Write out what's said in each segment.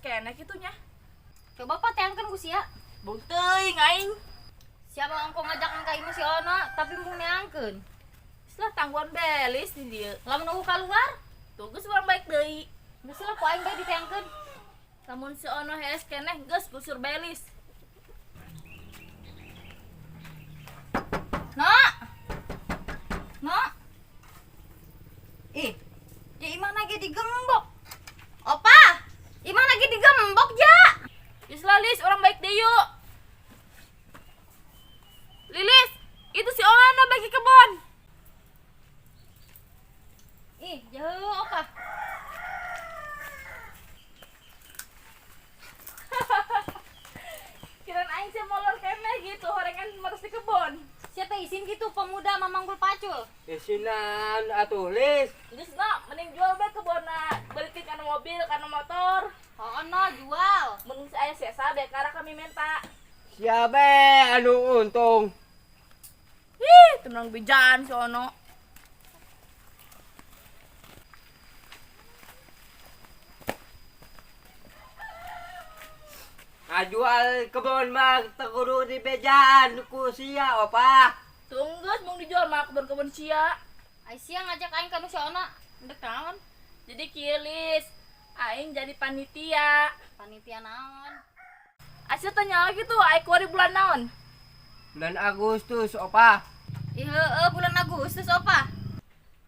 kene kitunya. Coba pak teangkan ku sia. Bung teuing aing. Siapa angko ngajak ka ieu si Ona tapi mung neangkeun. Setelah tangguhan belis di dieu. Lamun aku keluar, Tunggu urang baik deui. geus lah ku aing bae diteangkeun. Lamun si Ono hees keneh geus gusur belis. Nak. Nak. Ya imana ge digembok. Opa, imana ge digembok ja. Geus lah Lis, urang baik deui yuk. Lilis, itu si Ono bagi kebon. Jauh opa. Kirain aing sih molor keneh gitu, horengan harus di kebon. Siapa izin gitu pemuda memanggul pacul. Isinan atuh Lis. Geus na, mending jual bae kebonna. Balikin kana mobil, kana motor. Ono jual. Mun aya sesa bae kara kami minta. Siapa anu untung? Ih, tenang bijan si Ono. Ngajual kebon mah tekudu di bejaan ku sia opa. Tunggus mung dijual mah kebon-kebon sia. Aisyah ngajak aing ka nu si Ona. Ndek naon? Jadi kilis, aing jadi panitia. Panitia naon? Asyik tanya gitu, aing kuari bulan naon? Bulan Agustus opa. Bulan Agustus opa.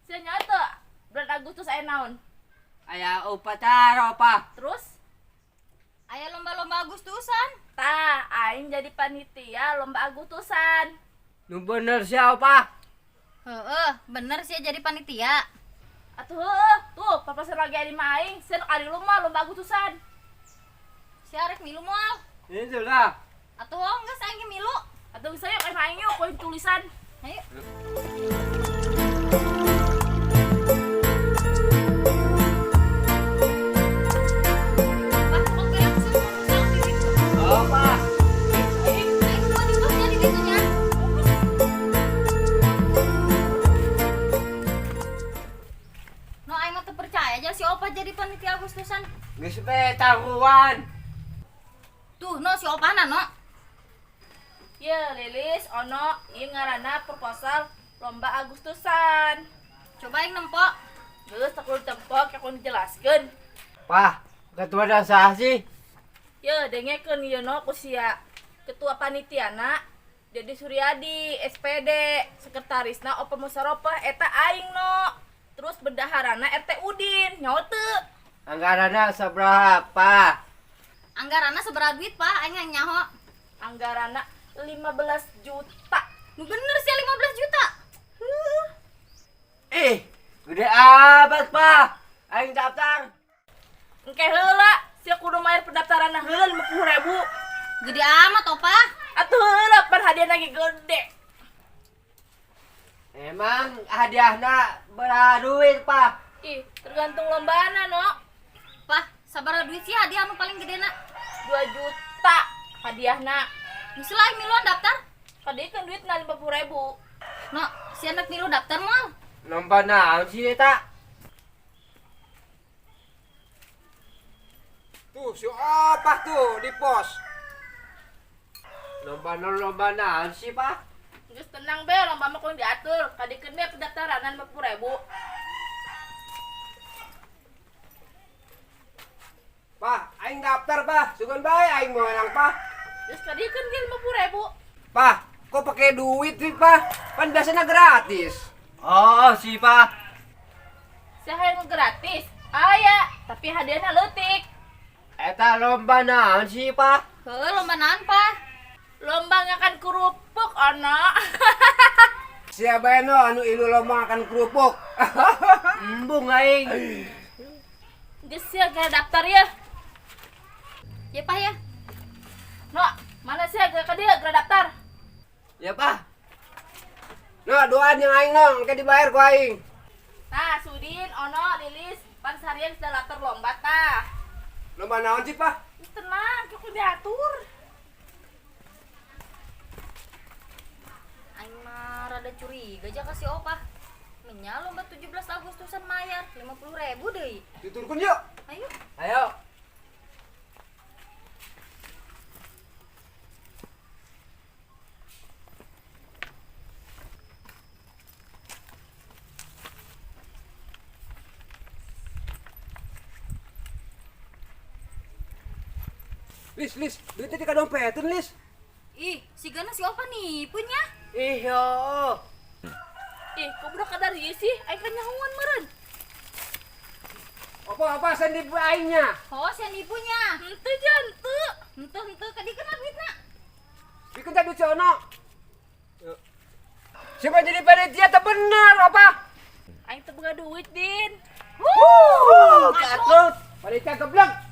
Sia nyata, bulan Agustus aing naon? Aya upacara opa. Terus, Aya lomba-lomba Agustusan. tah aing jadi panitia lomba Agustusan. Nu bener sia opa. Bener sih jadi panitia. Atuh, tuh papasan lagi adi maing, sen adi lumah lomba Agustusan. Si arek milu moal. Itu lah. Atuh geus aing ge milu. Atuh saya kayak maing yuk, koin tulisan. Ayo. Pak, kok kira aku suruh ngomong di situ? Opa. Aing mau dibahasnya di ditunya. No, aing mah teu percaya aja si Opa jadi panitia Agustusan. Geus bae tangguhan. Tuh, no si Opana no. Ya, Lilis, Ono, ieu ngaranna proposal lomba Agustusan. Coba aing nempok. Geus tak kudu tempok, aku dijelaskeun. Pah, ketua dan sah sih. Ya, dengekeun ieu no ku sia. Ketua panitiana Dedi Suryadi, SPD, sekretarisna Opa Musyaropah eta aing no. Terus bendaharana RT Udin, nyaho teu? Anggaranna seberapa? Anggaranna seberapa duit, Pak? Aing nyaho. Anggaranna 15 juta. Nu bener sih 15 juta. Gede amat Pak. Aing daftar. Engke heula, sia kudu mayar pendaftaranna heula 50.000. Gede amat, Opa. Atuh heula pan hadiah lagi gede. Emang hadiahna berapa duit Pak? Ih, tergantung lombana no. Pak, sabar duit sih hadiah anu paling gedena. 2 juta hadiahna. Geus lah miluan daftar. Kadikeun duitna 50.000. No, si anak milu daftar moal. Lomba naon sih eta? Tuh, si Opah tuh di pos. Lomba naon sih Pak? Geus tenang be, lomba mah kudu diatur. Kadikeun be pendaftaran 50.000. Pak, aing daftar Pak. Sugan bae aing mau menang Pak. Geus kadikeun ge 50.000. Pak, kok pakai duit sih Pak? Kan biasanya gratis. Oh, sih Pak. Saha yang gratis? Aya, tapi hadiahna leutik. Eta lomba naon sih Pak? Heuh, lomba naon, Pak? Lomba ngakan kerupuk ana. Siapa eno anu ilu lomba makan kerupuk? Embung aing. Geus sia ge daftar ya. Ya, Pak ya. No, mana sia ge ka dieu ge daftar? Ya Pak. Nah, doan yang aing nong, ke dibayar ku aing. Nah, Sudin, Ono, Lilis, pan seharian sudah daftar lomba tah. Lomba naon sih Pak? Tenang, aku diatur. Aing mah rada curiga aja ka si Opa. Nya lomba 17 Agustusan mayar 50.000 deui. Tuturkeun yuk. Ayo. Ayo. Lis, duitnya di dompetin, Lis. Ih, si Gana si Opa nih punya. Iya. Ih, kok budak kadar ieu sih? Aing kan nyahuan meureun. Apa sendi aingnya? Oh, si Andi punya. Henteu jan, teu. Henteu kadi kena duitna. Bikin tadi cono. Siapa jadi panitia tak benar apa? Aing teu boga duit, Din. Katut. Panitia geblek.